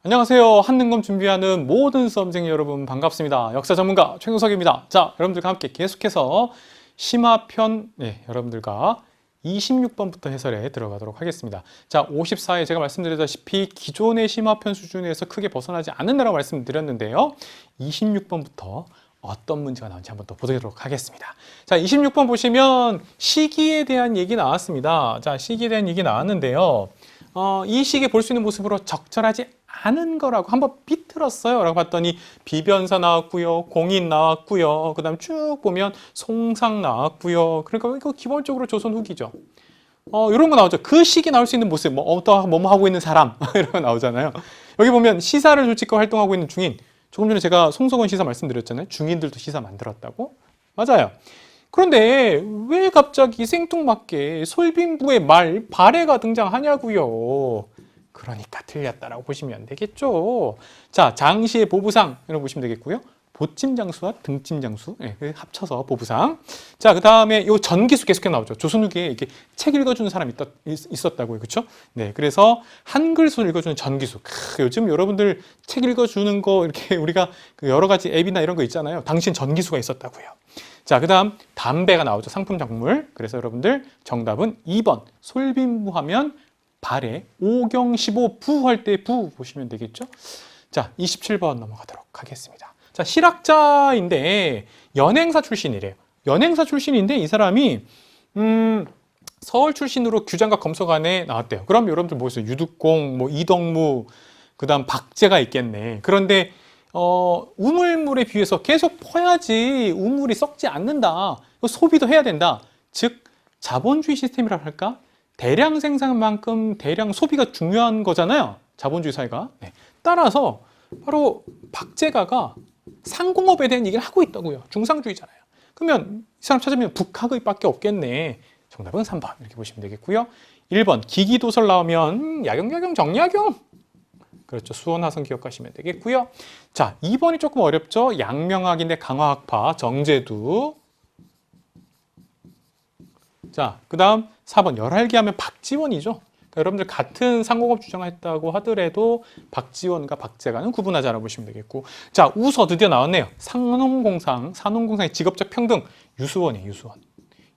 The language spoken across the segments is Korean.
안녕하세요. 한능검 준비하는 모든 수험생 여러분 반갑습니다. 역사 전문가 최경석입니다. 자, 여러분들과 함께 계속해서 심화편 여러분들과 26번부터 해설에 들어가도록 하겠습니다. 자, 54회 제가 말씀드렸다시피 기존의 심화편 수준에서 크게 벗어나지 않는다라고 말씀드렸는데요. 26번부터 어떤 문제가 나오는지 한번 또 보도록 하겠습니다. 자, 26번 보시면 시기에 대한 얘기 나왔습니다. 자, 시기에 대한 얘기 나왔는데요. 이 시기에 볼 수 있는 모습으로 적절하지 않은 거라고 한번 삐뚤었어요 라고 봤더니 비변사 나왔고요, 공인 나왔고요, 그 다음 쭉 보면 송상 나왔고요. 그러니까 이거 기본적으로 조선 후기죠. 이런 거 나오죠. 그 시기 나올 수 있는 모습, 어떠한 뭐뭐 하고 있는 사람 이런 거 나오잖아요. 여기 보면 시사를 조직과 활동하고 있는 중인, 조금 전에 제가 송석원 시사 말씀드렸잖아요. 중인들도 시사 만들었다고. 맞아요. 그런데 왜 갑자기 생뚱맞게 솔빈부의 말 발해가 등장하냐고요. 그러니까 틀렸다라고 보시면 되겠죠. 자, 장시의 보부상 이런 거 보시면 되겠고요. 보찜장수와 등찜장수 합쳐서 보부상. 자, 그 다음에 요 전기수 계속해서 나오죠. 조선 후기에 이렇게 책 읽어주는 사람이 있었다고요, 그렇죠? 네, 그래서 한글수 읽어주는 전기수. 요즘 여러분들 책 읽어주는 거 이렇게 우리가 여러 가지 앱이나 이런 거 있잖아요. 당신 전기수가 있었다고요. 자, 그 다음 담배가 나오죠. 상품 작물. 그래서 여러분들 정답은 2번 솔빈부 하면 발에 오경 15 부 할 때 부 보시면 되겠죠. 자, 27번 넘어가도록 하겠습니다. 자, 실학자인데 연행사 출신이래요. 연행사 출신인데 이 사람이 서울 출신으로 규장과 검소관에 나왔대요. 그럼 여러분들 뭐였어요? 유득공, 뭐 이덕무, 그다음 박제가 있겠네. 그런데 우물물에 비해서 계속 퍼야지 우물이 썩지 않는다. 소비도 해야 된다. 즉 자본주의 시스템이라 할까? 대량 생산만큼 대량 소비가 중요한 거잖아요. 자본주의 사회가. 네. 따라서 바로 박제가가 상공업에 대한 얘기를 하고 있다고요. 중상주의잖아요. 그러면 이 사람 찾으면 북학의밖에 없겠네. 정답은 3번 이렇게 보시면 되겠고요. 1번 기기도설 나오면 야경야경 정야경. 그렇죠. 수원화성 기억하시면 되겠고요. 자, 2번이 조금 어렵죠. 양명학인데 강화학파 정제두. 자, 그 다음 4번 열할기 하면 박지원이죠. 그러니까 여러분들 같은 상공업 주장했다고 하더라도 박지원과 박제가는 구분하자라고 보시면 되겠고. 자, 우서 드디어 나왔네요. 산업공상의 직업적 평등. 유수원이에요, 유수원.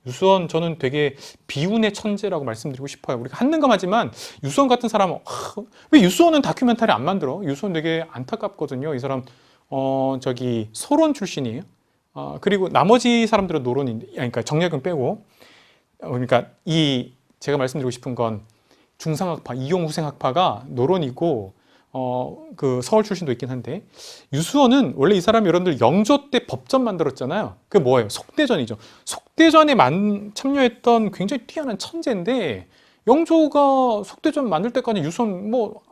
유수원 저는 되게 비운의 천재라고 말씀드리고 싶어요. 우리가 한능검 하지만 유수원 같은 사람은 왜 유수원은 다큐멘터리 안 만들어? 유수원 되게 안타깝거든요. 이 사람 저기 소론 출신이에요. 그리고 나머지 사람들은 노론인데, 그러니까 정약용 빼고. 그러니까 제가 말씀드리고 싶은 건 중상학파, 이용후생학파가 노론이고 그 서울 출신도 있긴 한데 유수원은 원래 이 사람이 여러분들 영조 때 법전 만들었잖아요. 그게 뭐예요? 속대전이죠. 속대전에 참여했던 굉장히 뛰어난 천재인데 영조가 속대전 만들 때까지 유수원 뭐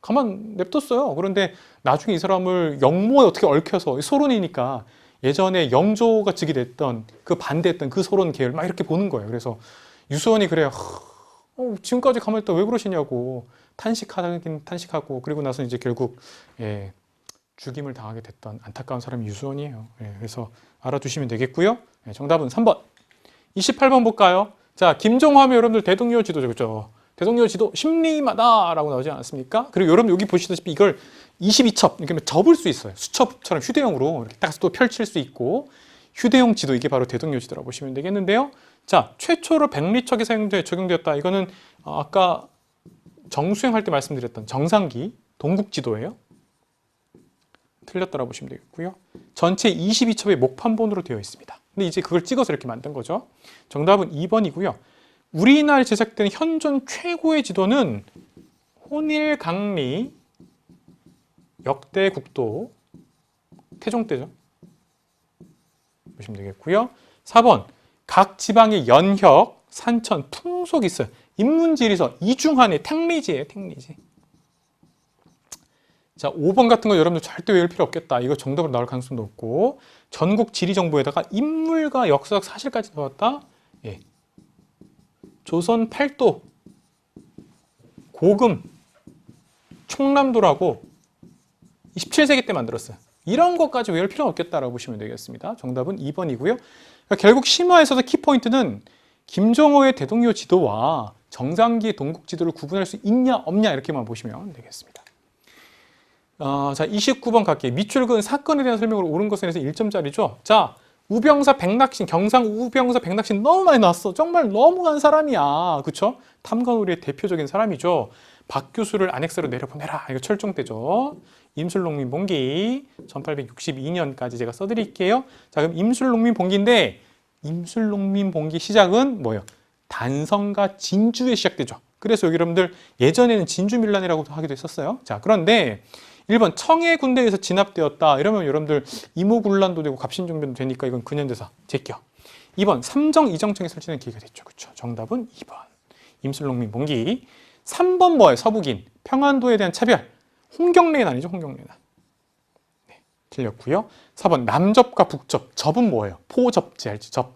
가만 냅뒀어요. 그런데 나중에 이 사람을 영모에 어떻게 얽혀서 소론이니까 예전에 영조가 즉위됐던 그 반대했던 그 소론 계열 막 이렇게 보는 거예요. 그래서 유수원이 그래요. 지금까지 가만히 있다 왜 그러시냐고 탄식하긴 탄식하고 그리고 나서 이제 결국 죽임을 당하게 됐던 안타까운 사람이 유수원이에요. 그래서 알아두시면 되겠고요. 정답은 3번. 28번 볼까요? 자, 김종화하면 여러분들 대동여 지도죠, 그렇죠? 대동여 지도 심리마다라고 나오지 않았습니까? 그리고 여러분 여기 보시다시피 이걸 22첩 이렇게 접을 수 있어요. 수첩처럼 휴대용으로 이렇게 딱 또 펼칠 수 있고 휴대용 지도 이게 바로 대동여 지도라고 보시면 되겠는데요. 자, 최초로 백리척이 적용되었다. 이거는 아까 정수행할 때 말씀드렸던 정상기 동국지도예요. 틀렸다라고 보시면 되겠고요. 전체 22첩의 목판본으로 되어 있습니다. 근데 이제 그걸 찍어서 이렇게 만든 거죠. 정답은 2번이고요. 우리나라에 제작된 현존 최고의 지도는 혼일강리 역대 국도 태종 때죠. 보시면 되겠고요. 4번 각 지방의 연혁, 산천, 풍속이 있어요. 인문지리서 이중한의 탱리지예요. 탱리지. 자, 5번 같은 거 여러분들 절대 외울 필요 없겠다. 이거 정답으로 나올 가능성이 높고 전국 지리정보에다가 인물과 역사적 사실까지 넣었다. 조선 팔도 고금 총남도라고 17세기 때 만들었어요. 이런 것까지 외울 필요는 없겠다라고 보시면 되겠습니다. 정답은 2번이고요. 그러니까 결국 심화에서도 키포인트는 김정호의 대동요 지도와 정상기의 동국 지도를 구분할 수 있냐 없냐 이렇게만 보시면 되겠습니다. 자, 29번 갈게요. 미출근 사건에 대한 설명으로 옳은 것에 대해서 1점짜리죠. 자, 우병사 백낙신, 경상 우병사 백낙신 너무 많이 나왔어. 정말 너무한 사람이야. 그쵸? 탐관오리의 대표적인 사람이죠. 박 교수를 안엑스로 내려보내라. 이거 철종대죠. 임술농민봉기 1862년까지 제가 써드릴게요. 자, 그럼 임술농민봉기인데 임술농민봉기 시작은 뭐예요? 단성과 진주에 시작되죠. 그래서 여기 여러분들 예전에는 진주밀란이라고 하기도 했었어요. 자, 그런데 1번 청해 군대에서 진압되었다. 이러면 여러분들 이모군란도 되고 갑신정변도 되니까 이건 근현대사 제껴. 2번 삼정 이정청에 설치된 계기가 됐죠. 그렇죠? 정답은 2번. 임술농민봉기. 3번 뭐예요? 서북인. 평안도에 대한 차별. 홍경래난이죠. 홍경래난. 네, 틀렸고요. 4번 남접과 북접. 접은 뭐예요? 포접지 알지? 접.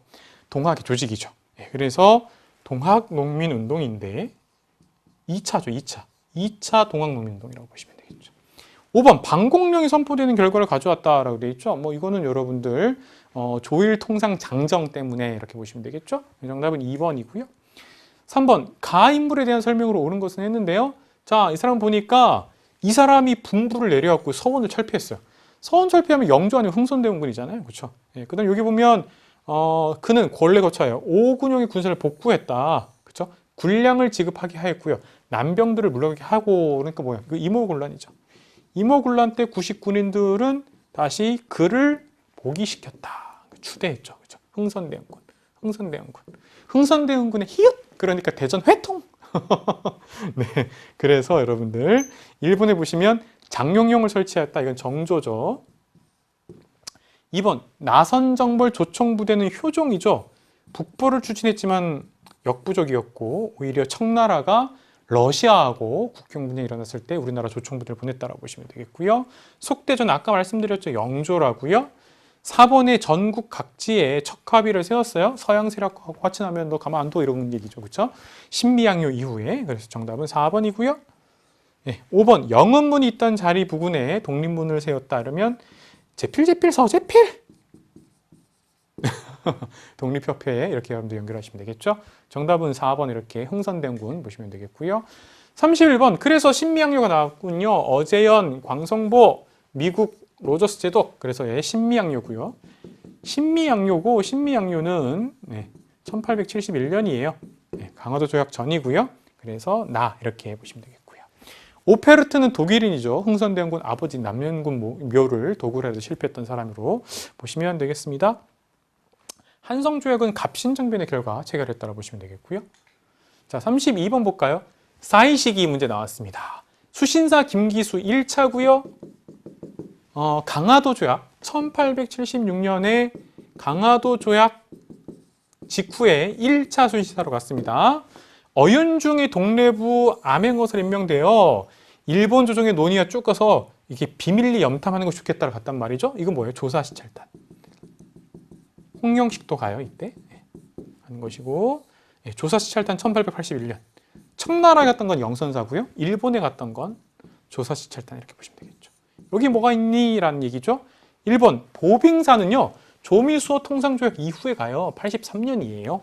동학의 조직이죠. 네, 그래서 동학농민운동인데 2차죠. 2차 동학농민운동이라고 보시면 되겠죠. 5번 방공령이 선포되는 결과를 가져왔다라고 되어 있죠. 뭐 이거는 여러분들 조일통상 장정 때문에 이렇게 보시면 되겠죠. 정답은 2번이고요. 3번 가인물에 대한 설명으로 옳은 것은 했는데요. 자, 이 사람 보니까 이 사람이 분부를 내려갖고 서원을 철폐했어요. 서원 철폐하면 영조 아니면 흥선대원군이잖아요. 그렇죠? 예, 그다음 여기 보면 그는 권례 거처예요. 오군용의 군사를 복구했다. 그렇죠? 군량을 지급하게 하였고요. 난병들을 물러가게 하고 그러니까 뭐야? 그 이모군란이죠. 이모군란 때 구식군인들은 다시 그를 복위시켰다. 추대했죠. 그렇죠? 흥선대원군의 히읗! 그러니까 대전 회통! 네, 그래서 여러분들 일본에 보시면 장룡용을 설치했다. 이건 정조죠. 2번 나선정벌 조총부대는 효종이죠. 북부를 추진했지만 역부족이었고 오히려 청나라가 러시아하고 국경 분쟁이 일어났을 때 우리나라 조총부대를 보냈다라고 보시면 되겠고요. 속대전 아까 말씀드렸죠. 영조라고요. 4번에 전국 각지에 척합의를 세웠어요. 서양 세력하고 화친하면 너 가만 안 둬 이런 얘기죠. 그렇죠? 신미양요 이후에. 그래서 정답은 4번이고요. 네, 5번 영은문이 있던 자리 부근에 독립문을 세웠다. 그러면 제필 서제필 독립협회에 이렇게 여러분들 연결하시면 되겠죠. 정답은 4번 이렇게 흥선대원군 보시면 되겠고요. 31번 그래서 신미양요가 나왔군요. 어재연, 광성보, 미국 로저스 제독. 그래서 예, 신미양요고요. 신미양요고 신미양요는 1871년이에요. 강화도 조약 전이고요. 그래서 나 이렇게 보시면 되겠고요. 오페르트는 독일인이죠. 흥선대원군 아버지 남연군 묘를 도굴하려 실패했던 사람으로 보시면 되겠습니다. 한성조약은 갑신정변의 결과 체결했다고 보시면 되겠고요. 자, 32번 볼까요? 사이시기 문제 나왔습니다. 수신사 김기수 1차고요. 강화도 조약 1876년에 강화도 조약 직후에 1차 수신사로 갔습니다. 어윤중이 동래부 암행어설 임명되어 일본 조정의 논의가 쭉 가서 이게 비밀리 염탐하는 거 좋겠다고 갔단 말이죠. 이건 뭐예요? 조사시찰단. 홍영식도 가요 이때 하는 것이고 조사시찰단 1881년. 청나라에 갔던 건 영선사고요. 일본에 갔던 건 조사시찰단 이렇게 보시면 되겠죠. 여기 뭐가 있니? 라는 얘기죠. 1번 보빙사는요. 조미수호 통상조약 이후에 가요. 83년이에요.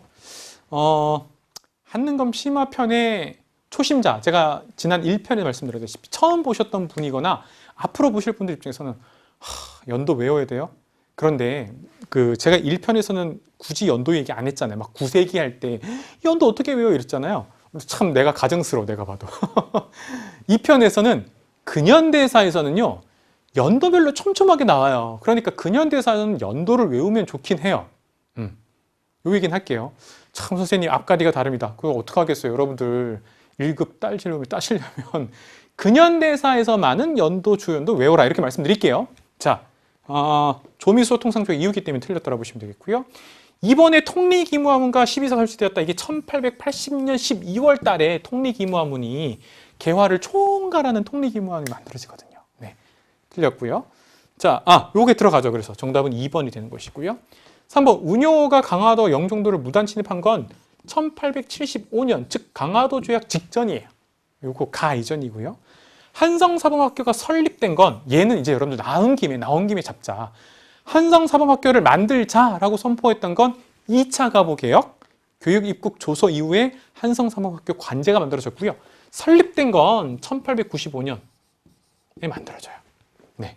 한능검 심화편의 초심자, 제가 지난 1편에 말씀드렸다시피 처음 보셨던 분이거나 앞으로 보실 분들 입장에서는 연도 외워야 돼요. 그런데 제가 1편에서는 굳이 연도 얘기 안 했잖아요. 막 9세기 할 때 연도 어떻게 외워 이랬잖아요. 참 내가 가증스러워 내가 봐도. 2편에서는 근현대사에서는요. 연도별로 촘촘하게 나와요. 그러니까 근현대사는 연도를 외우면 좋긴 해요. 요 얘기는 할게요. 참 선생님 앞가리가 다릅니다. 그거 어떡하겠어요. 여러분들 1급 따시려면 근현대사에서 많은 연도, 주연도 외워라 이렇게 말씀드릴게요. 자, 조미수호 통상조약 이후기 때문에 틀렸다고 보시면 되겠고요. 이번에 통리기무화문과 12사 설치되었다. 이게 1880년 12월 달에 통리기무화문이 개화를 총괄하는 통리기무화문이 만들어지거든요. 네, 틀렸고요. 자, 요게 들어가죠. 그래서 정답은 2번이 되는 것이고요. 3번 운용호가 강화도 영종도를 무단 침입한 건 1875년, 즉 강화도 조약 직전이에요. 요거 가 이전이고요. 한성사범학교가 설립된 건 얘는 이제 여러분들 나온 김에 잡자. 한성사범학교를 만들자라고 선포했던 건 2차 가보개혁, 교육 입국 조서 이후에 한성사범학교 관제가 만들어졌고요. 설립된 건 1895년에 만들어져요. 네.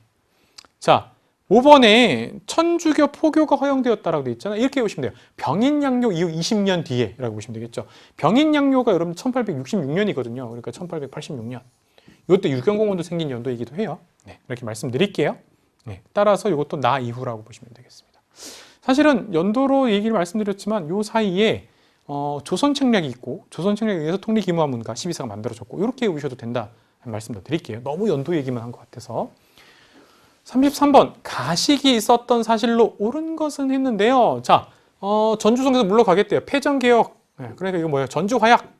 자, 5번에 천주교 포교가 허용되었다라고 되어 있잖아요. 이렇게 보시면 돼요. 병인양요 이후 20년 뒤에라고 보시면 되겠죠. 병인양요가 여러분 1866년이거든요. 그러니까 1886년. 이것도 유경공원도 생긴 연도이기도 해요. 네, 이렇게 말씀드릴게요. 네, 따라서 이것도 나 이후라고 보시면 되겠습니다. 사실은 연도로 얘기를 말씀드렸지만 요 사이에 조선 책략이 있고 조선 책략에 의해서 통리기무화문과 12사가 만들어졌고 이렇게 보셔도 된다 말씀도 드릴게요. 너무 연도 얘기만 한 것 같아서. 33번 가식이 있었던 사실로 옳은 것은 했는데요. 자, 전주성에서 물러가겠대요. 패전개혁. 네, 그러니까 이거 뭐예요? 전주화약.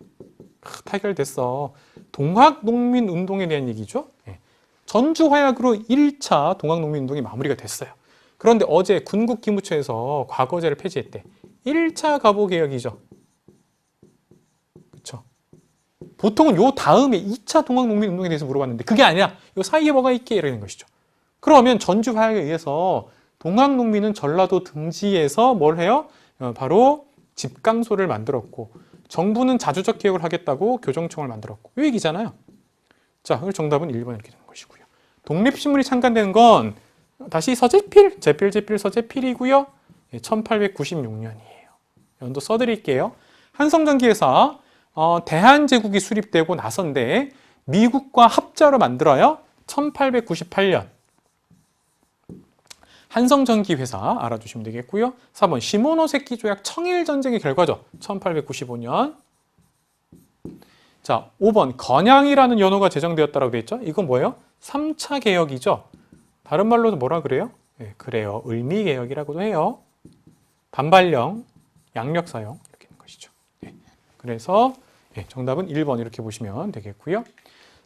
타결됐어. 동학농민운동에 대한 얘기죠. 네. 전주화약으로 1차 동학농민운동이 마무리가 됐어요. 그런데 어제 군국기무처에서 과거제를 폐지했대. 1차 갑오개혁이죠. 그렇죠. 보통은 요 다음에 2차 동학농민운동에 대해서 물어봤는데 그게 아니라 요 사이에 뭐가 있게 이러는 것이죠. 그러면 전주화약에 의해서 동학농민은 전라도 등지에서 뭘 해요? 바로 집강소를 만들었고 정부는 자주적 개혁을 하겠다고 교정청을 만들었고 이 얘기잖아요. 자, 그래서 정답은 1번 이렇게 되는 것이고요. 독립신문이 창간된 건 다시 서재필, 제필 서재필이고요. 1896년이에요. 연도 써드릴게요. 한성전기회사 대한제국이 수립되고 나선데 미국과 합자로 만들어요. 1898년. 한성전기회사 알아두시면 되겠고요. 4번 시모노세키 조약 청일전쟁의 결과죠. 1895년. 자, 5번 건양이라는 연호가 제정되었다고 되어 있죠. 이건 뭐예요? 3차 개혁이죠. 다른 말로도 뭐라 그래요? 네, 그래요. 을미개혁이라고도 해요. 반발령, 양력사용 이렇게 있는 것이죠. 네, 그래서 정답은 1번 이렇게 보시면 되겠고요.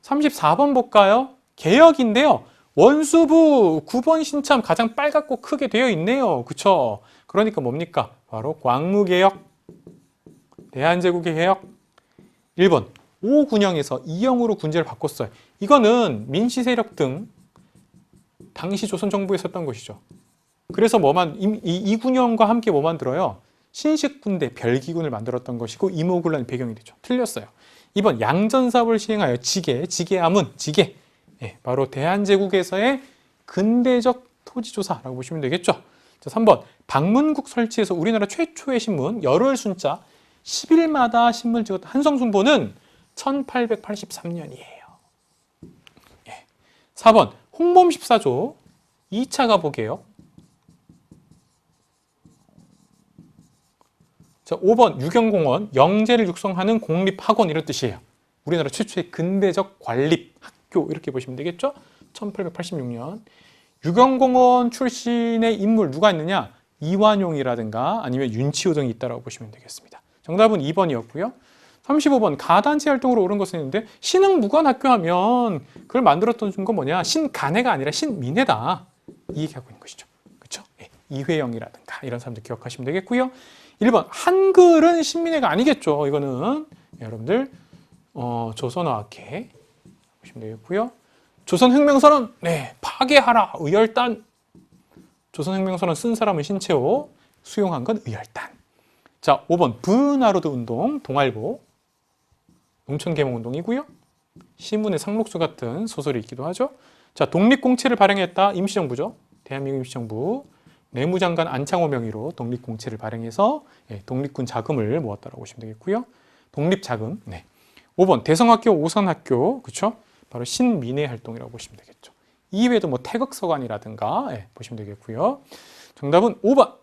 34번 볼까요? 개혁인데요. 원수부 9번 신참 가장 빨갛고 크게 되어 있네요. 그쵸? 그러니까 뭡니까? 바로 광무개혁, 대한제국의 개혁. 1번 5군영에서 2영으로 군제를 바꿨어요. 이거는 민씨 세력 등 당시 조선 정부에 썼던 것이죠. 그래서 이군영과 함께 뭐 만들어요? 신식군대 별기군을 만들었던 것이고 이모군란이 배경이 되죠. 틀렸어요. 2번 양전사업을 시행하여 지계암은 지계. 바로 대한제국에서의 근대적 토지조사라고 보시면 되겠죠. 자, 3번 방문국 설치해서 우리나라 최초의 신문 열흘순자 10일마다 신문을 찍었던 한성순보는 1883년이에요. 4번 홍범 14조 2차 가보게요. 자, 5번 유경공원 영재를 육성하는 공립학원 이런 뜻이에요. 우리나라 최초의 근대적 관립학교 이렇게 보시면 되겠죠. 1886년 유경공원 출신의 인물 누가 있느냐? 이완용이라든가 아니면 윤치호 등이 있다고 보시면 되겠습니다. 정답은 2번이었고요. 35번 가단체 활동으로 옳은 것은 있는데 신흥무관학교 하면 그걸 만들었던 건 뭐냐? 신간해가 아니라 신민해다. 이 얘기하고 있는 것이죠. 그렇죠? 이회영이라든가 이런 사람들 기억하시면 되겠고요. 1번 한글은 신민해가 아니겠죠. 이거는 여러분들 조선어학회 보시면 되겠고요. 조선혁명선언 파괴하라 의열단. 조선혁명선언 쓴 사람은 신채호, 수용한 건 의열단. 자, 5번 부나로드 운동 동아일보 농촌개몽운동이고요. 신문의 상록수 같은 소설이 있기도 하죠. 자, 독립공채를 발행했다. 임시정부죠. 대한민국 임시정부. 내무장관 안창호 명의로 독립공채를 발행해서 독립군 자금을 모았다고 보시면 되겠고요. 독립자금. 5번 대성학교, 오산학교. 그렇죠? 바로 신민해 활동이라고 보시면 되겠죠. 이외에도 뭐 태극서관이라든가 보시면 되겠고요. 정답은 5번.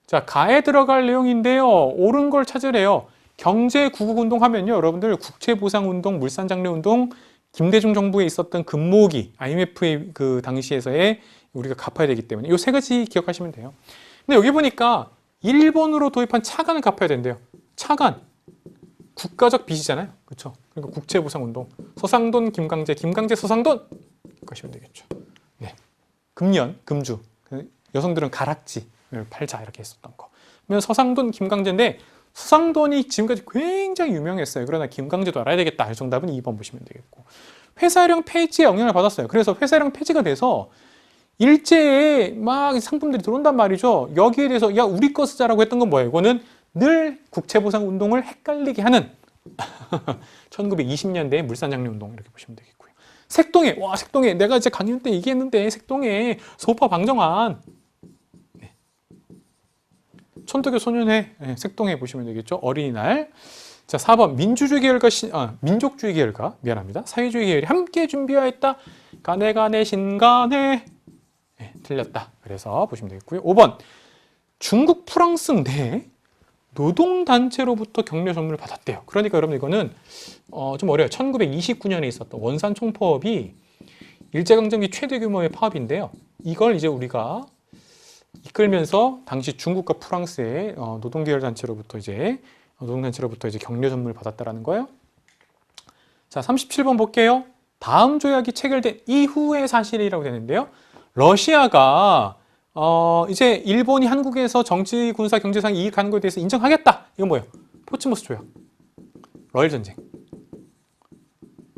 자, 가에 들어갈 내용인데요. 옳은 걸 찾으래요. 경제구국운동 하면요. 여러분들 국채보상운동, 물산장려운동, 김대중 정부에 있었던 금모기, IMF의 그 당시에서의 우리가 갚아야 되기 때문에 이 세 가지 기억하시면 돼요. 근데 여기 보니까 일본으로 도입한 차관을 갚아야 된대요. 차관. 국가적 빚이잖아요. 그렇죠? 그러니까 국채보상운동. 서상돈, 김강재, 서상돈. 하시면 되겠죠. 금년, 금주. 여성들은 가락지를 팔자 이렇게 했었던 거. 그러면 서상돈, 김강재인데 서상돈이 지금까지 굉장히 유명했어요. 그러나 김강재도 알아야 되겠다. 정답은 2번 보시면 되겠고. 회사령 폐지에 영향을 받았어요. 그래서 회사령 폐지가 돼서 일제에 막 상품들이 들어온단 말이죠. 여기에 대해서 야 우리 거 쓰자라고 했던 건 뭐예요? 이거는 늘 국채보상 운동을 헷갈리게 하는 1920년대의 물산장려운동 이렇게 보시면 되겠고요. 색동해. 와, 색동해. 내가 이제 강연 때 얘기했는데 색동해. 소파 방정환. 네. 천도교 소년회 네, 색동해 보시면 되겠죠. 어린이날. 자, 4번 민주주의 계열과 민족주의 계열과 미안합니다. 사회주의 계열이 함께 준비하였다. 가네 가네 신가네. 네, 틀렸다. 그래서 보시면 되겠고요. 5번 중국 프랑스 내 노동단체로부터 격려 선물을 받았대요. 그러니까 여러분 이거는 좀 어려워요. 1929년에 있었던 원산 총파업이 일제강점기 최대 규모의 파업인데요. 이걸 이제 우리가 이끌면서 당시 중국과 프랑스의 노동단체로부터 이제 격려 선물을 받았다라는 거예요. 자, 37번 볼게요. 다음 조약이 체결된 이후의 사실이라고 되는데요. 러시아가 이제 일본이 한국에서 정치, 군사, 경제상 이익 가는 거에 대해서 인정하겠다. 이건 뭐예요? 포츠모스 조약. 러일 전쟁.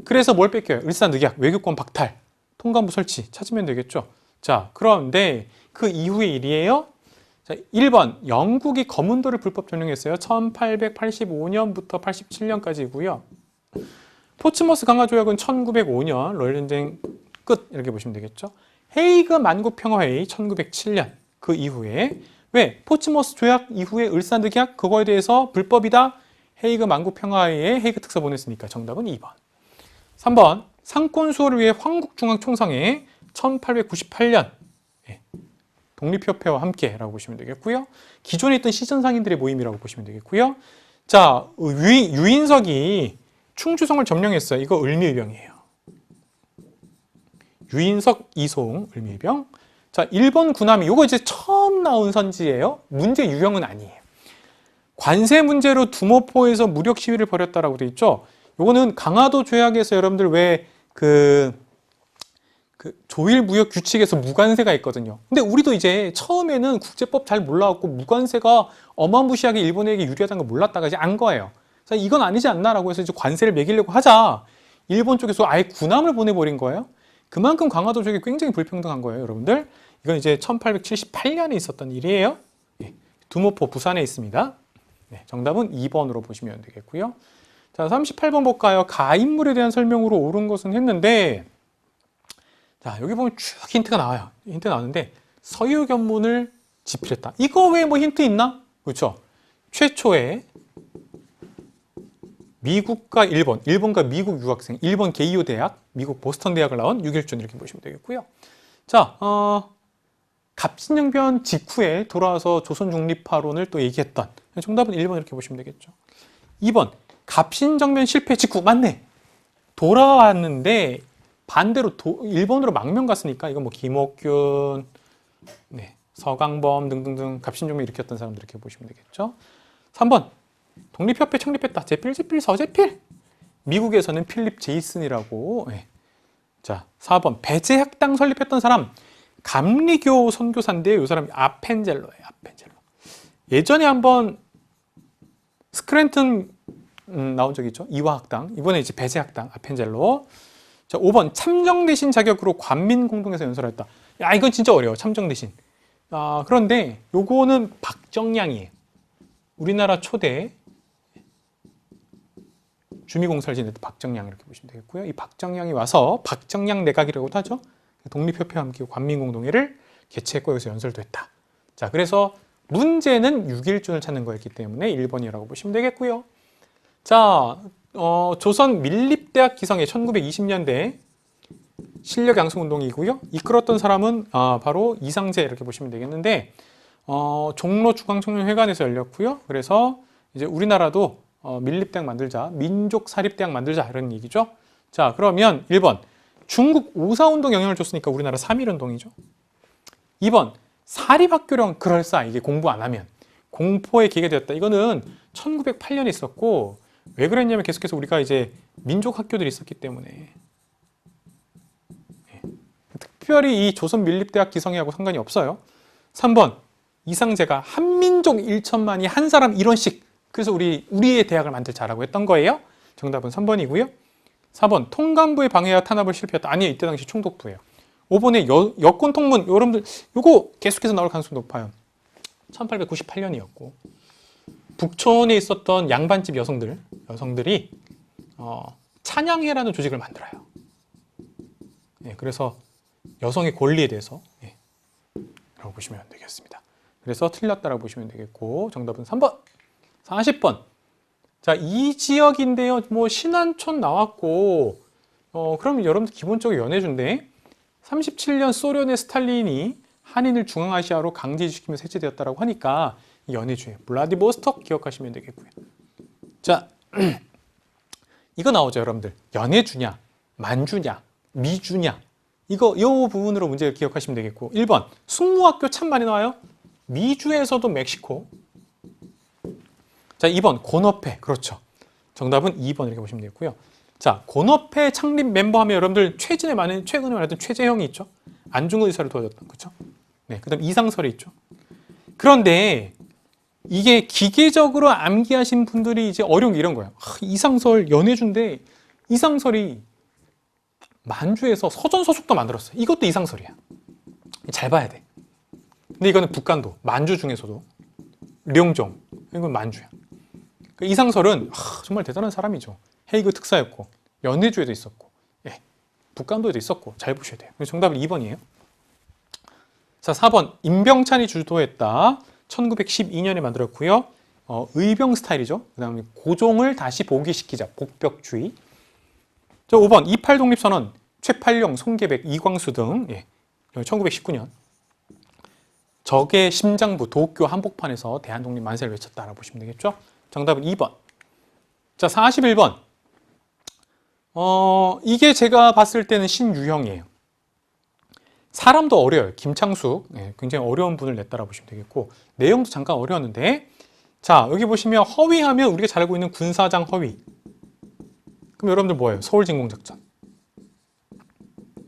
그래서 뭘 뺏겨요? 일산늑약, 외교권 박탈, 통감부 설치 찾으면 되겠죠. 자, 그런데 그 이후의 일이에요. 자, 1번 영국이 거문도를 불법 전용했어요. 1885년부터 87년까지고요. 포츠모스 강화 조약은 1905년 러일 전쟁 끝 이렇게 보시면 되겠죠. 헤이그 만국평화회의 1907년 그 이후에 왜? 포츠모스 조약 이후에 을사늑약 그거에 대해서 불법이다. 헤이그 만국평화회의에 헤이그 특사 보냈으니까 정답은 2번. 3번 상권 수호를 위해 황국중앙총상회 1898년 독립협회와 함께라고 보시면 되겠고요. 기존에 있던 시전상인들의 모임이라고 보시면 되겠고요. 자, 유인석이 충주성을 점령했어요. 이거 을미의병이에요. 유인석, 이송, 을미의병. 자, 일본 군함이 이거 이제 처음 나온 선지예요. 문제 유형은 아니에요. 관세 문제로 두모포에서 무력 시위를 벌였다라고 돼 있죠. 요거는 강화도 조약에서 여러분들 왜 조일 무역 규칙에서 무관세가 있거든요. 근데 우리도 이제 처음에는 국제법 잘 몰라갖고 무관세가 어마무시하게 일본에게 유리하다는 걸 몰랐다가 이제 안 거예요. 그래서 이건 아니지 않나라고 해서 이제 관세를 매기려고 하자 일본 쪽에서 아예 군함을 보내버린 거예요. 그만큼 강화도 조약이 굉장히 불평등한 거예요, 여러분들. 이건 이제 1878년에 있었던 일이에요. 두모포 부산에 있습니다. 네, 정답은 2번으로 보시면 되겠고요. 자, 38번 볼까요? 가인물에 대한 설명으로 옳은 것은 했는데, 자, 여기 보면 쭉 힌트가 나와요. 힌트 나오는데, 서유견문을 집필했다. 이거 외에 뭐 힌트 있나? 그렇죠? 최초의 미국과 일본과 미국 유학생, 일본 게이오 대학, 미국 보스턴 대학을 나온 6.1준 이렇게 보시면 되겠고요. 자, 갑신정변 직후에 돌아와서 조선 중립화론을 또 얘기했던 정답은 1번 이렇게 보시면 되겠죠. 2번 갑신정변 실패 직후 맞네. 돌아왔는데 반대로 일본으로 망명 갔으니까 이건 뭐 김옥균, 네, 서강범 등등등 갑신정변 일으켰던 사람들 이렇게 보시면 되겠죠. 3번 독립협회 창립했다. 제필 서제필. 미국에서는 필립 제이슨이라고. 네. 자, 4번 배제학당 설립했던 사람 감리교 선교사인데 이 사람이 아펜젤로예요. 아펜젤로. 예전에 한번 스크랜튼 나온 적이 있죠. 이화학당. 이번에 이제 배제학당 아펜젤로. 자, 5번 참정 대신 자격으로 관민공동에서 연설했다. 야, 이건 진짜 어려워. 참정 대신. 그런데 요거는 박정량이에요. 우리나라 초대 주미공설진 박정량 이렇게 보시면 되겠고요. 이 박정량이 와서 박정량 내각이라고도 하죠. 독립협회와 함께 관민공동회를 개최했고 여기서 연설도 했다. 자, 그래서 문제는 6.1준을 찾는 거였기 때문에 1번이라고 보시면 되겠고요. 자, 조선 밀립대학 기성회 1920년대 실력 양성운동이고요. 이끌었던 사람은 바로 이상재 이렇게 보시면 되겠는데 종로 중앙청년회관에서 열렸고요. 그래서 이제 우리나라도 밀립대학 만들자, 민족사립대학 만들자 이런 얘기죠. 자, 그러면 1번 중국 오사운동 영향을 줬으니까 우리나라 3.1운동이죠. 2번 사립학교령 그럴싸 이게 공부 안 하면 공포의 계기가 되었다. 이거는 1908년에 있었고 왜 그랬냐면 계속해서 우리가 이제 민족학교들이 있었기 때문에 특별히 이 조선 밀립대학 기성회하고 상관이 없어요. 3번 이상재가 한민족 1천만이 한 사람 일원씩 그래서 우리의 대학을 만들자라고 했던 거예요. 정답은 3번이고요. 4번 통감부의 방해와 탄압을 실패했다. 아니에요. 이때 당시 총독부예요. 5번에 여권 통문 여러분들 요거 계속해서 나올 가능성이 높아요. 1898년이었고 북촌에 있었던 양반집 여성들이 찬양회라는 조직을 만들어요. 예, 그래서 여성의 권리에 대해서 예, 라고 보시면 되겠습니다. 그래서 틀렸다라고 보시면 되겠고 정답은 3번 40번. 자, 이 지역인데요. 뭐 신안촌 나왔고 그럼 여러분들 기본적으로 연해준데 37년 소련의 스탈린이 한인을 중앙아시아로 강제이주시키면서 해체되었다라고 하니까 연해주에 블라디보스톡 기억하시면 되겠고요. 자, 이거 나오죠, 여러분들. 연해주냐, 만주냐, 미주냐. 이 부분으로 문제를 기억하시면 되겠고 1번, 숙무학교 참 많이 나와요. 미주에서도 멕시코. 자, 2번, 곤어페. 그렇죠. 정답은 2번 이렇게 보시면 되겠고요. 자, 곤어페 창립 멤버 하면 여러분들 최근에 말했던 최재형이 있죠. 안중근 의사를 도와줬던, 그렇죠? 네, 그다음 이상설이 있죠. 그런데 이게 기계적으로 암기하신 분들이 이제 어려운 게 이런 거예요. 이상설 연해주인데 이상설이 만주에서 서전서숙도 만들었어요. 이것도 이상설이야. 잘 봐야 돼. 근데 이거는 북간도, 만주 중에서도 룡종, 이건 만주야. 이상설은 정말 대단한 사람이죠. 헤이그 특사였고 연해주에도 있었고 예, 북간도에도 있었고 잘 보셔야 돼요. 정답은 2번이에요. 자, 4번 임병찬이 주도했다. 1912년에 만들었고요. 의병 스타일이죠. 그 다음에 고종을 다시 복위시키자. 복벽주의. 자, 5번 28 독립선언. 최팔룡, 송계백, 이광수 등 예, 1919년. 적의 심장부 도쿄 한복판에서 대한독립 만세를 외쳤다라고 보시면 되겠죠. 정답은 2번. 자, 41번. 이게 제가 봤을 때는 신유형이에요. 사람도 어려워요. 김창숙. 네, 굉장히 어려운 분을 냈다라고 보시면 되겠고 내용도 잠깐 어려웠는데 자, 여기 보시면 허위하면 우리가 잘 알고 있는 군사장 허위. 그럼 여러분들 뭐예요? 서울진공작전.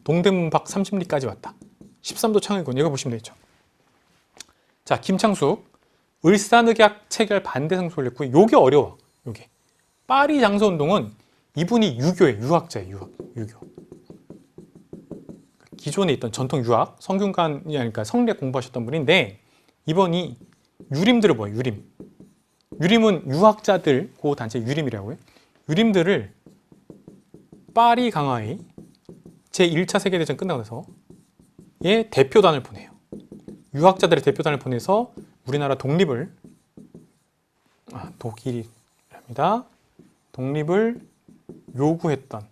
동대문 밖 30리까지 왔다. 13도 창의군. 이거 보시면 되죠. 자, 김창숙. 을사늑약 체결 반대 상소를 냈고 요게 어려워. 요게. 파리 장소운동은 이분이 유교예요. 유학자예요. 유교. 기존에 있던 전통 유학, 성균관이 아니니까 성대 공부하셨던 분인데 이번이 유림들을 뭐예요? 유림. 유림은 유학자들, 그 단체 유림이라고 해요. 유림들을 파리 강화의 제1차 세계대전 끝나고 나서 예, 대표단을 보내요. 유학자들의 대표단을 보내서 우리나라 독립을 독일이랍니다. 독립을 요구했던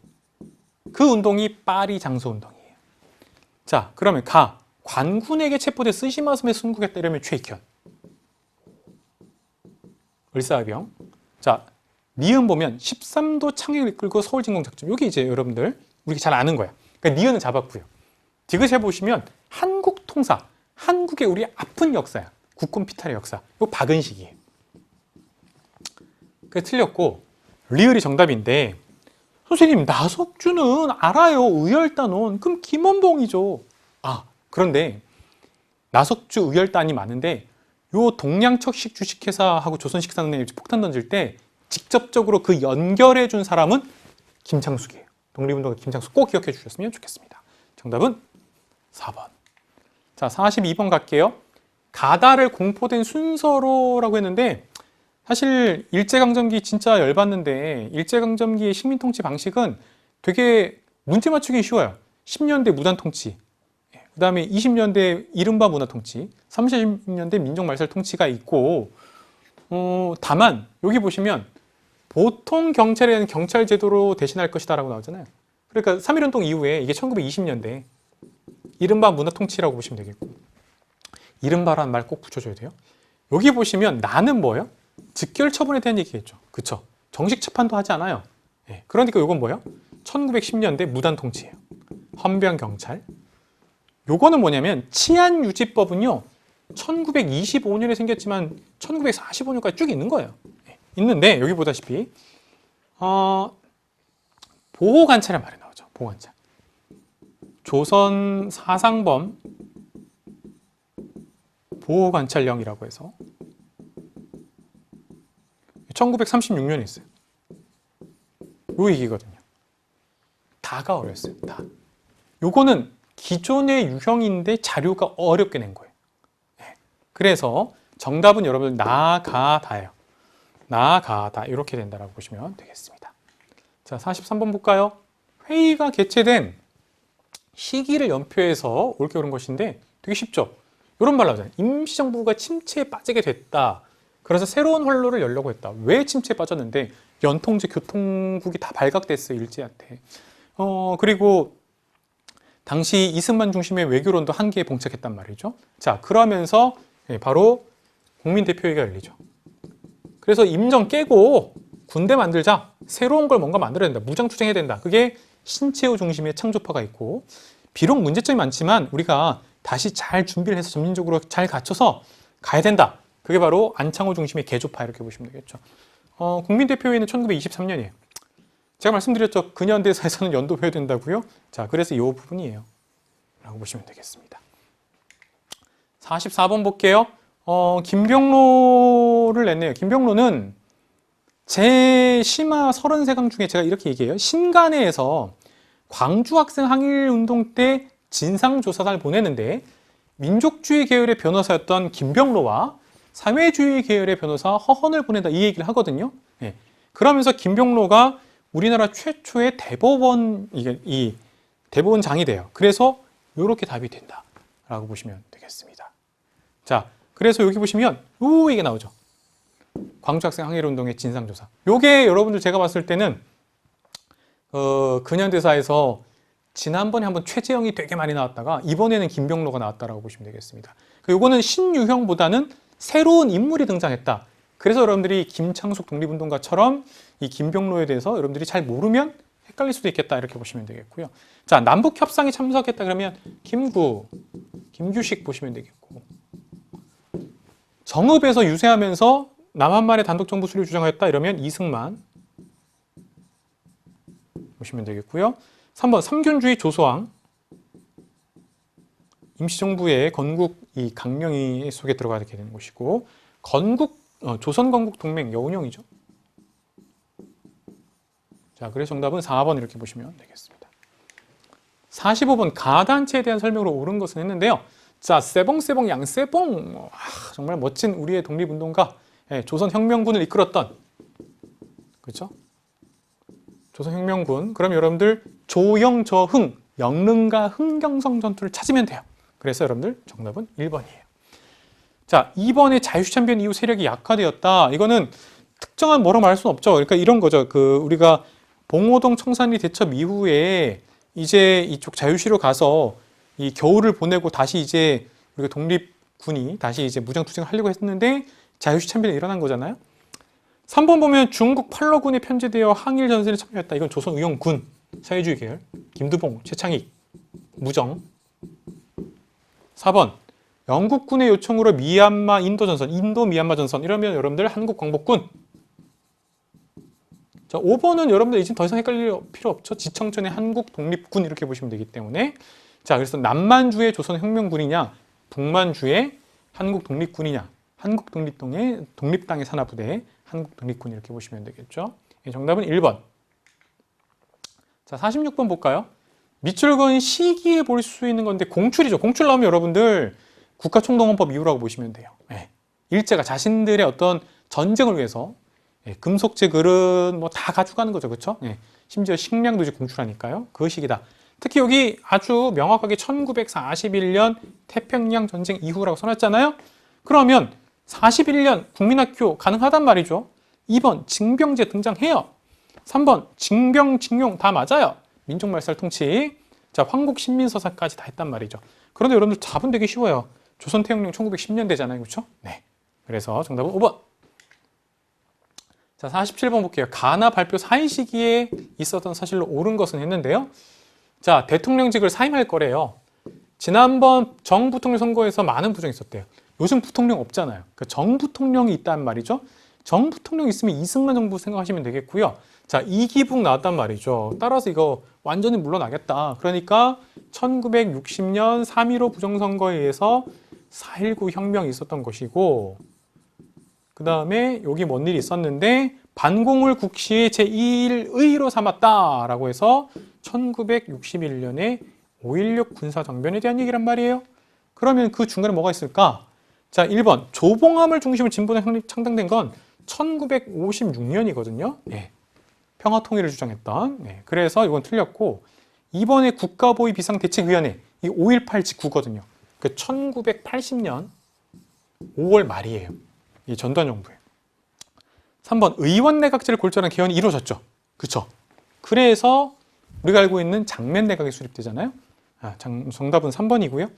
그 운동이 파리 장소운동이에요. 자, 그러면 관군에게 체포돼 쓰시마섬에 순국했다 이러면 최익현. 을사병. 자, 니은 보면 13도 창의를 이끌고 서울진공작전. 이게 이제 여러분들 우리 잘 아는 거야. 그러니까 니은은 잡았고요. 디귿 해보시면 한국 통사, 한국의 우리 아픈 역사야. 국군 피탈의 역사. 이거 박은식이에요. 그게 틀렸고 리을이 정답인데 선생님 나석주는 알아요. 의열단원. 그럼 김원봉이죠. 그런데 나석주 의열단이 많은데 요 동양척식 주식회사하고 조선식산업에 폭탄 던질 때 직접적으로 그 연결해 준 사람은 김창숙이에요. 독립운동가 김창숙 꼭 기억해 주셨으면 좋겠습니다. 정답은 4번. 자, 42번 갈게요. 가다를 공포된 순서로라고 했는데 사실 일제강점기 진짜 열받는데 일제강점기의 식민통치 방식은 되게 문제 맞추기 쉬워요. 10년대 무단통치, 그 다음에 20년대 이른바 문화통치, 30년대 민족말살통치가 있고 다만 여기 보시면 보통 경찰에는 경찰 제도로 대신할 것이다 라고 나오잖아요. 그러니까 3.1운동 이후에 이게 1920년대 이른바 문화통치라고 보시면 되겠고 이른바라는 말 꼭 붙여줘야 돼요. 여기 보시면 나는 뭐예요? 즉결 처분에 대한 얘기겠죠. 그쵸? 정식 재판도 하지 않아요. 네. 그러니까 이건 뭐예요? 1910년대 무단통치예요. 헌병경찰. 요거는 뭐냐면 치안유지법은요 1925년에 생겼지만 1945년까지 쭉 있는 거예요. 네. 있는데 여기 보다시피 보호관찰이란 말이 나오죠. 보호관찰. 조선 사상범 보호관찰령이라고 해서 1936년에 있어요. 요 얘기거든요. 다가 어렸어요. 다. 요거는 기존의 유형인데 자료가 어렵게 낸 거예요. 네. 그래서 정답은 여러분들 나가다예요. 나가다 이렇게 된다라고 보시면 되겠습니다. 자, 43번 볼까요? 회의가 개최된 시기를 연표해서 옳게 옳은 것인데 되게 쉽죠. 이런 말 나오잖아요. 임시정부가 침체에 빠지게 됐다. 그래서 새로운 활로를 열려고 했다. 왜 침체에 빠졌는데 연통제 교통국이 다 발각됐어요. 일제한테. 그리고 당시 이승만 중심의 외교론도 한계에 봉착했단 말이죠. 자, 그러면서 바로 국민대표회의가 열리죠. 그래서 임정 깨고 군대 만들자. 새로운 걸 뭔가 만들어야 된다. 무장투쟁해야 된다. 그게 신채호 중심의 창조파가 있고, 비록 문제점이 많지만 우리가 다시 잘 준비를 해서 점진적으로 잘 갖춰서 가야 된다. 그게 바로 안창호 중심의 개조파 이렇게 보시면 되겠죠. 국민대표회의는 1923년이에요. 제가 말씀드렸죠. 근현대사에서는 연도표해야 된다고요. 자, 그래서 이 부분이에요. 라고 보시면 되겠습니다. 44번 볼게요. 김병로를 냈네요. 김병로는 제 심화 33강 중에 제가 이렇게 얘기해요. 신간회에서 광주 학생 항일 운동 때 진상조사단을 보내는데 민족주의 계열의 변호사였던 김병로와 사회주의 계열의 변호사 허헌을 보낸다 이 얘기를 하거든요. 네. 그러면서 김병로가 우리나라 최초의 대법원 이 대법원장이 돼요. 그래서 이렇게 답이 된다라고 보시면 되겠습니다. 자, 그래서 여기 보시면 요 얘기가 나오죠. 광주 학생 항일 운동의 진상조사. 요게 여러분들 제가 봤을 때는 근현대사에서 지난번에 한번 최재형이 되게 많이 나왔다가 이번에는 김병로가 나왔다라고 보시면 되겠습니다. 요거는 신유형보다는 새로운 인물이 등장했다. 그래서 여러분들이 김창숙 독립운동가처럼 이 김병로에 대해서 여러분들이 잘 모르면 헷갈릴 수도 있겠다 이렇게 보시면 되겠고요. 자, 남북 협상에 참석했다 그러면 김구, 김규식 보시면 되겠고, 정읍에서 유세하면서 남한만의 단독정부 수립 주장하였다 이러면 이승만 보시면 되겠고요. 3번 삼균주의 조소왕, 임시정부의 건국 이 강령이 속에 들어가게 되는 것이고, 조선 건국 동맹 여운형이죠. 자, 그래서 정답은 4번 이렇게 보시면 되겠습니다. 45번 가단체에 대한 설명으로 옳은 것은 했는데요. 자, 세봉세봉 양세봉, 정말 멋진 우리의 독립운동가, 조선혁명군을 이끌었던, 그렇죠? 조선혁명군. 그럼 여러분들 조영저흥, 영릉과 흥경성 전투를 찾으면 돼요. 그래서 여러분들 정답은 1번이에요. 자, 2번에 자유시참변 이후 세력이 약화되었다. 이거는 특정한 뭐라고 말할 수는 없죠. 그러니까 이런 거죠. 우리가 봉오동 청산리 대첩 이후에 이제 이쪽 자유시로 가서 이 겨울을 보내고 다시 이제 우리가 독립군이 다시 이제 무장투쟁을 하려고 했는데 자유시 참변이 일어난 거잖아요. 3번 보면 중국 팔러군에 편제되어 항일 전선에 참여했다. 이건 조선의용군, 사회주의 계열, 김두봉, 최창익, 무정. 4번 영국군의 요청으로 미얀마 인도 전선, 인도 미얀마 전선 이러면 여러분들 한국 광복군. 자, 5번은 여러분들 이제 더 이상 헷갈릴 필요 없죠. 지청천의 한국 독립군 이렇게 보시면 되기 때문에. 자, 그래서 남만주의 조선혁명군이냐, 북만주의 한국 독립군이냐, 한국 독립당의 산하부대, 한국 독립군 이렇게 보시면 되겠죠. 정답은 1번. 자, 46번 볼까요? 미출건 시기에 볼 수 있는 건데 공출이죠. 공출 나오면 여러분들 국가총동원법 이후라고 보시면 돼요. 일제가 자신들의 어떤 전쟁을 위해서 금속재 그릇 뭐 다 가져가는 거죠. 그렇죠? 심지어 식량도 이제 공출하니까요. 그 시기다. 특히 여기 아주 명확하게 1941년 태평양 전쟁 이후라고 써놨잖아요. 그러면 41년 국민학교 가능하단 말이죠. 2번 징병제 등장해요. 3번 징병, 징용 다 맞아요. 민족말살 통치. 자, 황국신민서사까지 다 했단 말이죠. 그런데 여러분들 답은 되게 쉬워요. 조선태영령 1910년대잖아요. 그렇죠? 네. 그래서 정답은 5번. 자, 47번 볼게요. 가나 발표 사인 시기에 있었던 사실로 옳은 것은 했는데요. 자, 대통령직을 사임할 거래요. 지난번 정 부통령 선거에서 많은 부정이 있었대요. 요즘 부통령 없잖아요. 그러니까 정 부통령이 있단 말이죠. 정 부통령 있으면 이승만 정부 생각하시면 되겠고요. 자, 이기붕 나왔단 말이죠. 따라서 이거 완전히 물러나겠다. 그러니까 1960년 3.15 부정선거에 의해서 4.19 혁명이 있었던 것이고, 그 다음에 여기 뭔 일이 있었는데 반공을 국시의 제1의로 삼았다라고 해서 1961년에 5.16 군사정변에 대한 얘기란 말이에요. 그러면 그 중간에 뭐가 있을까? 자, 1번 조봉암을 중심으로 진보당이 창당된 건 1956년이거든요. 평화통일을 주장했던. 그래서 이건 틀렸고, 이번에 국가보위 비상대책위원회 이 5.18 직후거든요. 그 1980년 5월 말이에요. 이 전두환 정부에. 3번 의원 내각제를 골자한 개헌이 이루어졌죠. 그렇죠? 그래서 우리가 알고 있는 장면 내각이 수립되잖아요. 정답은 3번이고요.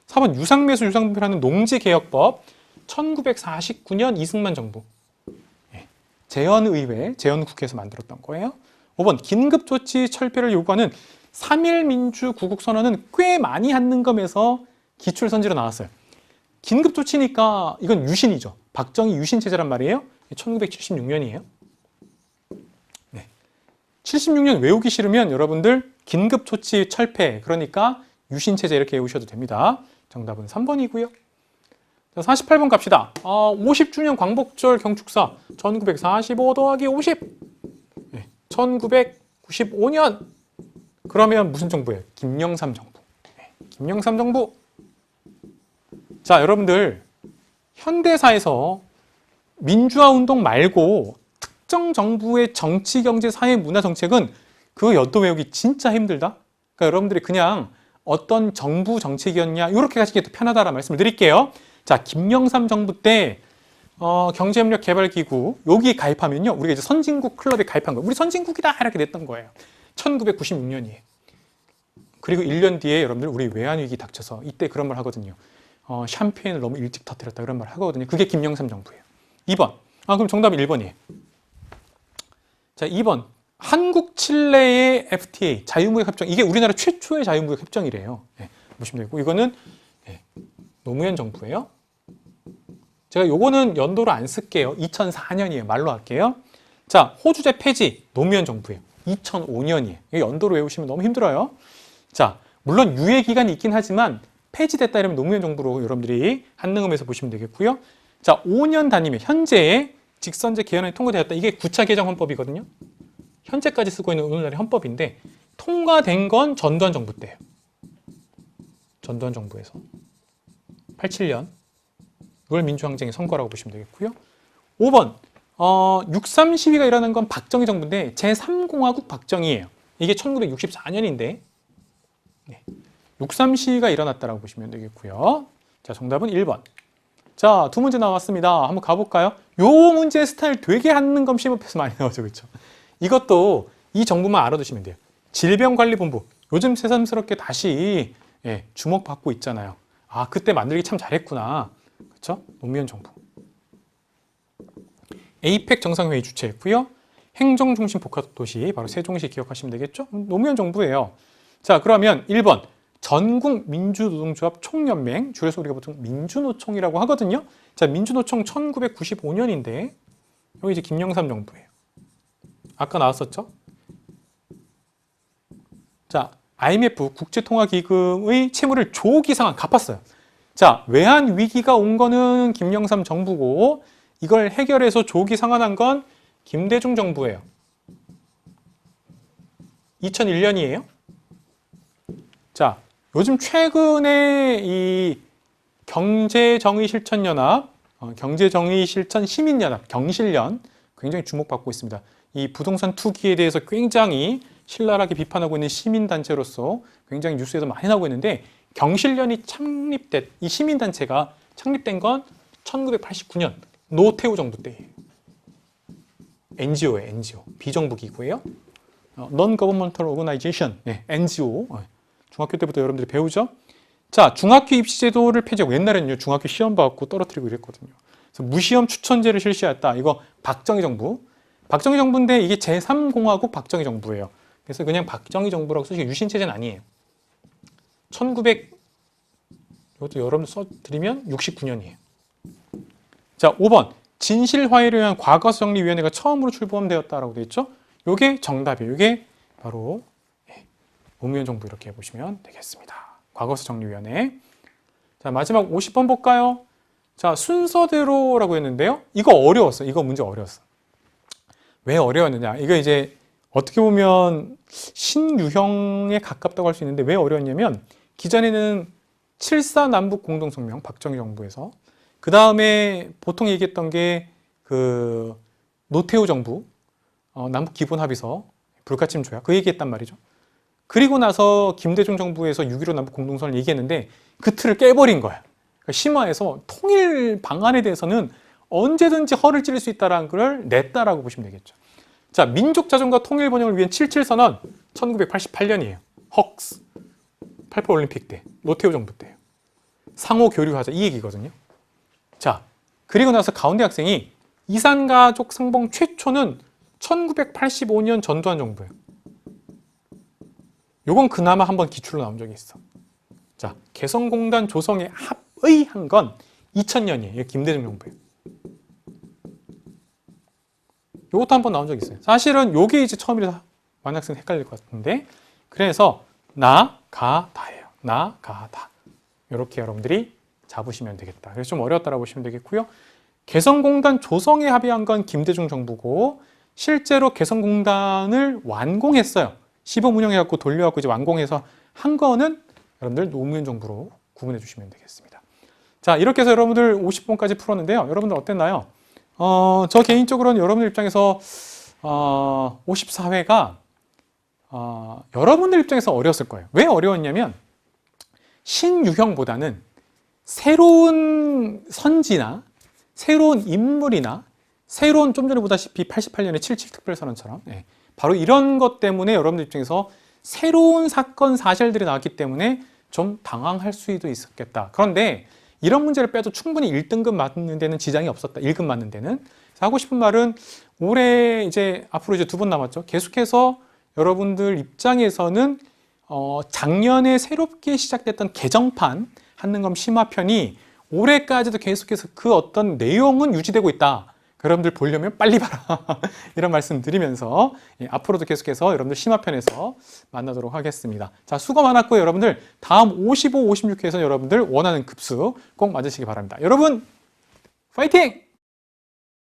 4번 유상매수 유상분배라는 농지개혁법 1949년 이승만 정부 재헌의회, 재헌국회에서 만들었던 거예요. 5번 긴급조치 철폐를 요구하는 3.1 민주구국선언은 꽤 많이 한능검에서 기출선지로 나왔어요. 긴급조치니까 이건 유신이죠. 박정희 유신체제란 말이에요. 1976년이에요. 76년 외우기 싫으면 여러분들 긴급조치 철폐, 그러니까 유신체제 이렇게 외우셔도 됩니다. 정답은 3번이고요. 자, 48번 갑시다. 50주년 광복절 경축사 1945 더하기 50 1995년 그러면 무슨 정부예요? 김영삼 정부. 김영삼 정부. 자, 여러분들 현대사에서 민주화운동 말고 특정 정부의 정치, 경제, 사회, 문화 정책은 그 연도 외우기 진짜 힘들다. 그러니까 여러분들이 그냥 어떤 정부 정책이었냐 이렇게 가시기 더 편하다라는 말씀을 드릴게요. 자, 김영삼 정부 때 경제협력개발기구 여기 가입하면요, 우리가 이제 선진국 클럽에 가입한 거예요. 우리 선진국이다 이렇게 냈던 거예요. 1996년이에요. 그리고 1년 뒤에 여러분들 우리 외환위기 닥쳐서 이때 그런 말 하거든요. 샴페인을 너무 일찍 터뜨렸다 그런 말 하거든요. 그게 김영삼 정부예요. 2번. 그럼 정답이 1번이에요. 자, 2번. 한국 칠레의 FTA 자유무역 협정. 이게 우리나라 최초의 자유무역 협정이래요. 보시면 되고 이거는 노무현 정부예요. 제가 요거는 연도로 안 쓸게요. 2004년이에요. 말로 할게요. 자, 호주제 폐지 노무현 정부예요. 2005년이에요. 연도로 외우시면 너무 힘들어요. 자, 물론 유예 기간이 있긴 하지만 폐지됐다 이러면 노무현 정부로 여러분들이 한능엄에서 보시면 되겠고요. 자, 5년 단위면 현재의 직선제 개헌안이 통과되었다. 이게 9차 개정 헌법이거든요. 현재까지 쓰고 있는 오늘날의 헌법인데 통과된 건 전두환 정부 때예요. 전두환 정부에서 87년 6월 민주항쟁의 성과라고 보시면 되겠고요. 5번 6.3 시위가 일어난 건 박정희 정부인데 제3공화국 박정희예요. 이게 1964년인데 6.3 시위가 일어났다고 보시면 되겠고요. 자, 정답은 1번. 자, 두 문제 나왔습니다. 한번 가볼까요? 요 문제 스타일 되게 한능검 시험에서 많이 나오죠. 그렇죠? 이것도 이 정부만 알아두시면 돼요. 질병관리본부. 요즘 새삼스럽게 다시 주목받고 있잖아요. 그때 만들기 참 잘했구나. 그렇죠? 노무현 정부. 에이펙 정상회의 주최했고요. 행정중심 복합도시, 바로 세종시 기억하시면 되겠죠? 노무현 정부예요. 자, 그러면 1번. 전국민주노동조합 총연맹, 줄여서 우리가 보통 민주노총이라고 하거든요. 자, 민주노총 1995년인데 여기 이제 김영삼 정부예요. 아까 나왔었죠? 자, IMF 국제통화기금의 채무를 조기 상환 갚았어요. 자, 외환 위기가 온 거는 김영삼 정부고 이걸 해결해서 조기 상환한 건 김대중 정부예요. 2001년이에요. 자, 요즘 최근에 이 경제정의실천연합, 경제정의실천시민연합, 경실련 굉장히 주목받고 있습니다. 이 부동산 투기에 대해서 굉장히 신랄하게 비판하고 있는 시민단체로서 굉장히 뉴스에도 많이 나오고 있는데 경실련이 창립된, 이 시민단체가 창립된 건 1989년 노태우 정부 때예요. NGO예요, NGO. 비정부 기구예요. Non-Governmental Organization, NGO. 중학교 때부터 여러분들이 배우죠? 자, 중학교 입시제도를 폐지하고 옛날에는요, 중학교 시험 받고 떨어뜨리고 이랬거든요. 그래서 무시험 추천제를 실시했다. 이거 박정희 정부. 박정희 정부인데 이게 제3공화국 박정희 정부예요. 그래서 그냥 박정희 정부라고 쓰시고 유신체제는 아니에요. 1900, 이것도 여러분 써드리면 69년이에요. 자, 5번. 진실화해를 위한 과거정리위원회가 처음으로 출범되었다라고 되어 있죠? 이게 정답이에요. 이게 바로 노무현 정부 이렇게 보시면 되겠습니다. 과거정리위원회. 자, 마지막 50번 볼까요? 자, 순서대로라고 했는데요. 이거 어려웠어. 이거 문제 어려웠어. 왜 어려웠느냐? 이거 이제 어떻게 보면 신유형에 가깝다고 할 수 있는데 왜 어려웠냐면 기존에는 7.4 남북 공동성명 박정희 정부에서 그 다음에 보통 얘기했던 게 그 노태우 정부 남북 기본 합의서 불가침 조약 그 얘기했단 말이죠. 그리고 나서 김대중 정부에서 6.15 남북 공동선언을 얘기했는데 그 틀을 깨버린 거야. 그러니까 심화해서 통일 방안에 대해서는 언제든지 허를 찌를 수 있다는 걸 냈다라고 보시면 되겠죠. 자, 민족 자존과 통일 번영을 위한 77선언 1988년이에요. 헉스 88 올림픽 때 노태우 정부 때예요. 상호 교류하자 이 얘기거든요. 자, 그리고 나서 가운데 학생이 이산가족 상봉 최초는 1985년 전두환 정부예요. 요건 그나마 한번 기출로 나온 적이 있어. 자, 개성공단 조성에 합의한 건 2000년이에요. 김대중 정부예요. 요것도 한번 나온 적이 있어요. 사실은 요게 이제 처음이라서 많은 학생 헷갈릴 것 같은데, 그래서 나, 가, 다예요. 나, 가, 다. 이렇게 여러분들이 잡으시면 되겠다. 그래서 좀 어려웠다라고 보시면 되겠고요. 개성공단 조성에 합의한 건 김대중 정부고, 실제로 개성공단을 완공했어요. 시범 운영해갖고 돌려갖고 이제 완공해서 한 거는 여러분들 노무현 정부로 구분해 주시면 되겠습니다. 자, 이렇게 해서 여러분들 50번까지 풀었는데요. 여러분들 어땠나요? 저 개인적으로는 여러분들 입장에서 54회가 여러분들 입장에서 어려웠을 거예요. 왜 어려웠냐면 신유형보다는 새로운 선지나 새로운 인물이나 새로운 좀 전에 보다시피 88년의 77 특별선언처럼 바로 이런 것 때문에 여러분들 입장에서 새로운 사건 사실들이 나왔기 때문에 좀 당황할 수도 있었겠다. 그런데 이런 문제를 빼도 충분히 1등급 맞는 데는 지장이 없었다. 1급 맞는 데는. 하고 싶은 말은 올해 이제 앞으로 이제 2번 남았죠. 계속해서 여러분들 입장에서는 작년에 새롭게 시작됐던 개정판 한능검 심화편이 올해까지도 계속해서 그 어떤 내용은 유지되고 있다. 여러분들 보려면 빨리 봐라. 이런 말씀 드리면서 앞으로도 계속해서 여러분들 심화편에서 만나도록 하겠습니다. 자, 수고 많았고 여러분들 다음 55, 56회에서 여러분들 원하는 급수 꼭 맞으시기 바랍니다. 여러분 파이팅!